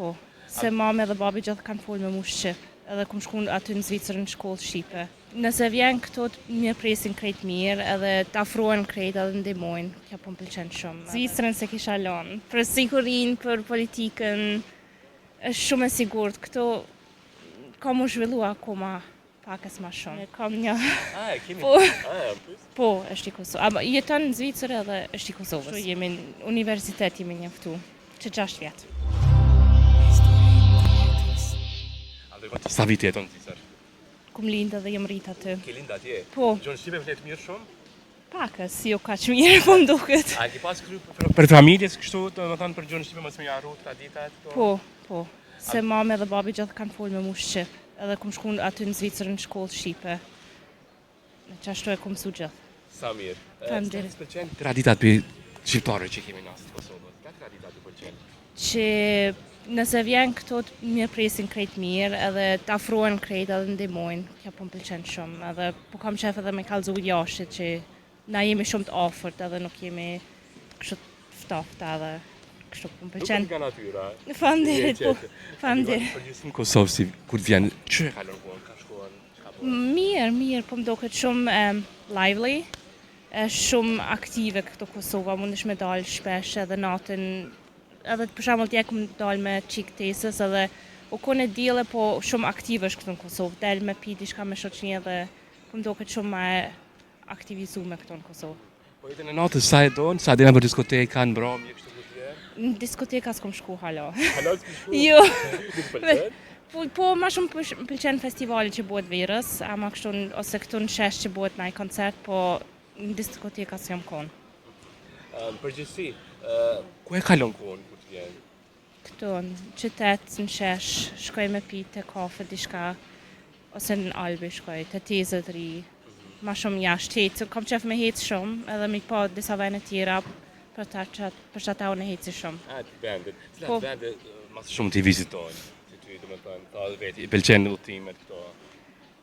Po, se mami dhe babi gjithë kanë folë me mu shqip, edhe kom shku aty në Zvicër në shkollë shqipe. Nëse vjen këto mirë presin krejt mirë, edhe të afruan krejt edhe ndihmojnë, kjo po m'pëlqen shumë. Zvicrën se kisha lënë, për sigurinë, për politikën, është shumë e sigurt. Këto ka mu zhvillu akoma pakës ma shumë. Kam një... Po, është i Kosovë. Aber jeton në Zvicër edhe është i Kosovës. Jemi në universitet, jemi njëftu, që 6 vjetë. Sa vite jeton në Zvicër? Kum lindë dhe jem rrit aty. Ke lindë atje? Po. Gjonë shqipe flet mirë shumë? Pakës, jo ka që mirë, po m'duket. A ke pas kry për familjes kështu, të më thonë për gjonë shqipe mos më jarru traditat? Po. Se mami dhe babi gjithë kanë folë me mu shqip, edhe kom shku aty në Zvicër në shkollë shqipe. Që ashtu e kom su gjithë. Sa mirë. Faleminderit. Të pëlqen traditat për shqiptarëve që kemi në asë të Kosovës? Ka traditat të pëlqen? Që nëse vjen këto mirë presin krejt mirë, edhe të afruan krejt edhe ndihmojnë, kjo po m'pëlqen shumë. Edhe po kam qef edhe me kallëzu jashtë që na jemi shumë të afërt edhe nuk jemi kështu ftofta edhe kështu po m'pëlqen. Nuk nga natyra. Faleminderit, po. Faleminderit. Përgjithësim Kosovë si kur vjen, ç'e ka lërguar, ka shkuar, çka po? Mirë, po m'duket shumë lively. Është shumë aktive këto Kosova, mundesh me dalë shpesh edhe natën. Edhe për shembull t'ja kom dalë me çik tesës edhe u kone djele po shumë aktive është këtu në Kosovë. Del me pi diçka me shoqni edhe po m'duket shumë më aktivizuar këtu në Kosovë. Po jetën e natës sa e don, sa dina për diskoteka, në mbrëmje kështu ku t'je? Në diskoteka s'kom shku hala. Hala s'kom shku? Jo. Nuk pëlqen? Po ma shumë pëlqen festivali që bëhet verës, ama kështu ose këtu në shesh që bëhet ndaj koncert, po në diskoteka s'jam kon. Përgjithësi, ku e kalon kohën kur t'vjen? Këtu në qytet, në shesh, shkoj me pi te kafe diçka, ose në Albi shkoj, te tezët ri, ma shumë jashtë hecë. Kam qef me hecë shumë, edhe mi pa disa vene tjera, për që ata unë heci shumë. Vendet. Cilat vendet mas shumë t'i vizitojnë? Që ty të më thënë, ta veti, i pëlqen udhëtimet këto?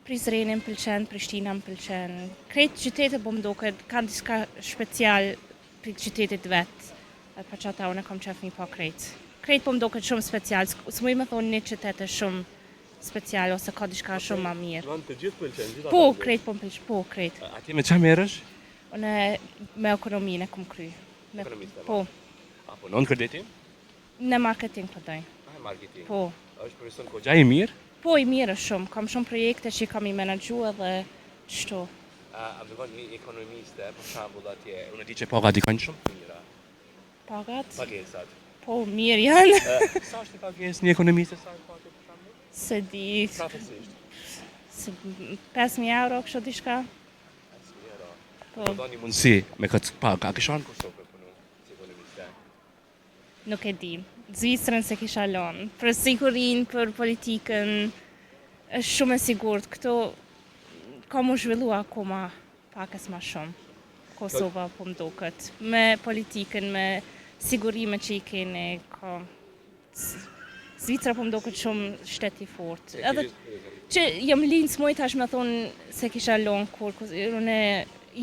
Prizrenin pëlqen, Prishtina pëlqen. Krejt qytetet po m'duket kanë diçka special për qytetit vetë. Për që ata unë kam qef mi pa krejt. Krejt po m'duket shumë special. S'muj me thonë një qytet e shumë special ose ka diçka shumë ma mirë. Të gjithë pëlqen? Po, krejt po m'pëlqen, po, krejt. Ati me qa merësh? Unë me ekonominë e kom kry. Ekonomiste? Po. Apo non kreditim? Në marketing po doj. Marketing? Po. është person ko gjaj i mirë? Po, i mirë shumë. Kam shumë projekte që kam i menagju edhe qështu. A më dëgon një ekonomiste, për shambull atje, unë di që pagat i kanë shumë të mira. Pagat? Pagesat. Po, mirë janë. Sa është i pages një ekonomiste, sa është paget për shambull? Se di... Prafësisht. 5.000 euro, kështu diçka. 5.000 euro. Po. Më do një mundësi me këtë paga, a kisha në Kosovë për punu si ekonomiste? Nuk e di. Zvicrën se kisha lënë. Për sigurinë, për politikën, është shumë e sigurt. Këto ka mu zhvillu akoma pakës ma shumë. Kosova po m'duket. Me politikën, me sigurime që i keni, ka... Zvicra po m'duket shumë shtet i fort. Edhe që jam lind s'moj tash me thonë se kisha lënë kur. Unë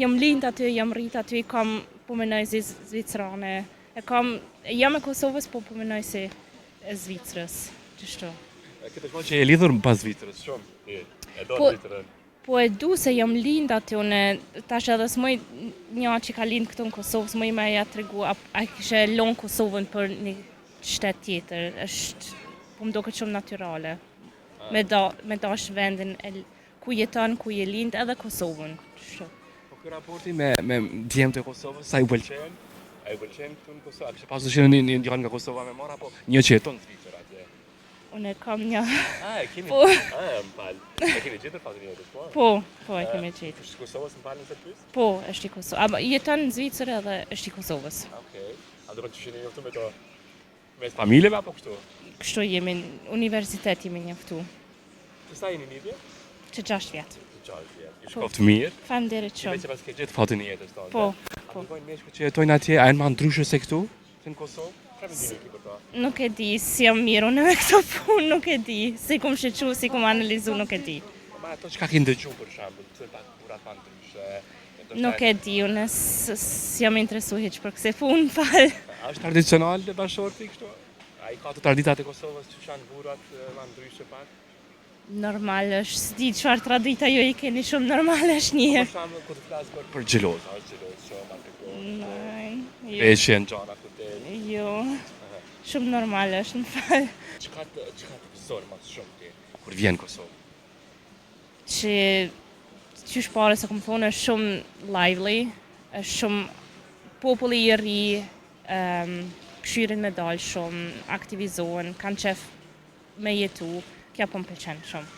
jam lind aty, jam rrit aty, kam po menoj si Zvicrane. Jam e Kosovës, po menoj si e Zvicrës, qështu. Këtë shkon që e lidhur pas Zvicrës, shumë? E do Zvicrën? Po e du se jam lind aty, unë tash edhe s'moj një që ka lind këtu në Kosovë, s'moj me ja të regu, a kishe lonë Kosovën për një shtet tjetër, është, po m'duket shumë natyrale. Me dash vendin ku jeton, ku je lind, edhe Kosovën, qështu. Po kë raporti me djemë të Kosovës, sa ju pëlqen? A ju pëlqen këtu në Kosovë? A kështë pasu që një djanë nga Kosova me mora, po një që jeton në Zvicër atje? Unë kam një... E kemi? Po. Më falë. E kemi gjithër pasë një jetës, po? Po, e kemi gjithë. Kështë Kosovës më falë në këtë pysë? Po, është i Kosovës. Jeton në Zvicër edhe është i Kosovës. Okej. A do të që një njëftu me to... Me familjeve apo kështu? Kështu jemi në universitet jemi njëftu. Që sa jeni lidhje? Që 6 vjetë. 6 vjetë. Ju shkoftë mirë? Faleminderit shumë. Që pas ke gjithë fatin e jetës tonë. Po. A të gojnë meshku që jetojnë atje, a e në ma ndryshë se këtu? Se në Kosovë? Qa me dini ki për ta? Nuk e di, si jam mirë unë me këto punë, nuk e di. Si kum shëqu, si kum analizu, nuk e di. Ma ato që ka ki ndëgju për shambull, që ta burat ma ndryshë? Nuk e di, unë s'jam interesu heq për këse punë, falë. A është tradicional dhe bashorti kështu? A I ka të traditat e Kosovës që janë burat ma ndryshe pak? Normal është, s'di çfarë tradita ju I keni shumë normal është një. Për shembull, kur të flas për xheloz, a është xheloz shumë atë kohë. Jo, Peshen, gjana këte. jo. Shumë normal është, më fal. Çka të gëzon më shumë ti kur vjen Kosovë? Që qysh pare se kom thonë është shumë lively, është shumë populli I ri, këshyrin me dalë shumë, aktivizohen, kanë qef me jetu, kja po më pëlqen shumë.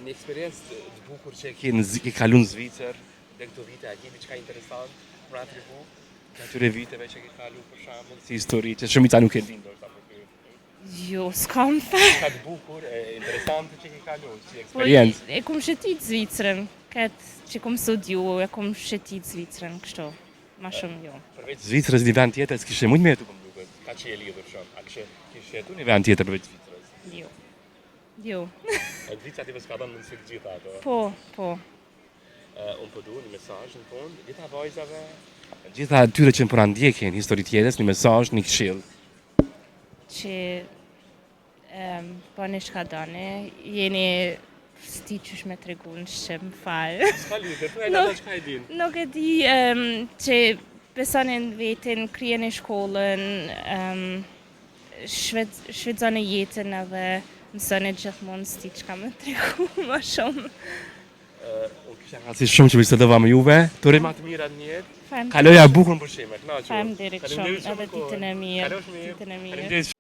Një eksperiencë të bukur që ke kalu në Zvicër, dhe këto vite, a ke diçka interesant për atë rivu? Atyre viteve që ke kalu për shembull, si histori që shumica nuk e din ndoshta për ty. Jo, s'kam fe. Ka të bukur, interesante që ke kalu, si eksperiencë. E kom shëtit Zvicrën, këtë që kom studiu, e kom shëtit Zvicrën, kështu, ma shumë jo. Përveç Zvicrës një vend tjetër s'kishe mujt me jetu më duket. Ka që e lidhur shumë. A kishe jetu një vend tjetër përveç Zvicrës? Jo. Jo. Zvicra ti s'ka dhënë mundësi të gjitha ato. Po. Unë po du një mesazh në fund, gjitha vajzave, gjitha atyre që më përra ndjekin historitë jetës, një mesazh, një këshill. Që po një shka done, jeni sti qysh me tregu në shqip, më falë. S'ka lidhje, tu e lada çka e din. Nuk e di që besonin vetin, kryeni shkollën, shvedzoni jetën edhe mësoni gjithmonë sti qka me tregu më shumë. Unë kisha nga shumë që bisedova me juve, të ma të mira në jetë. Faleminderit. Kaloja bukur në pushime, kënaqur. Faleminderit shumë, edhe ditën e mirë. Kalosh mirë. Ditën e mirë. Faleminderit.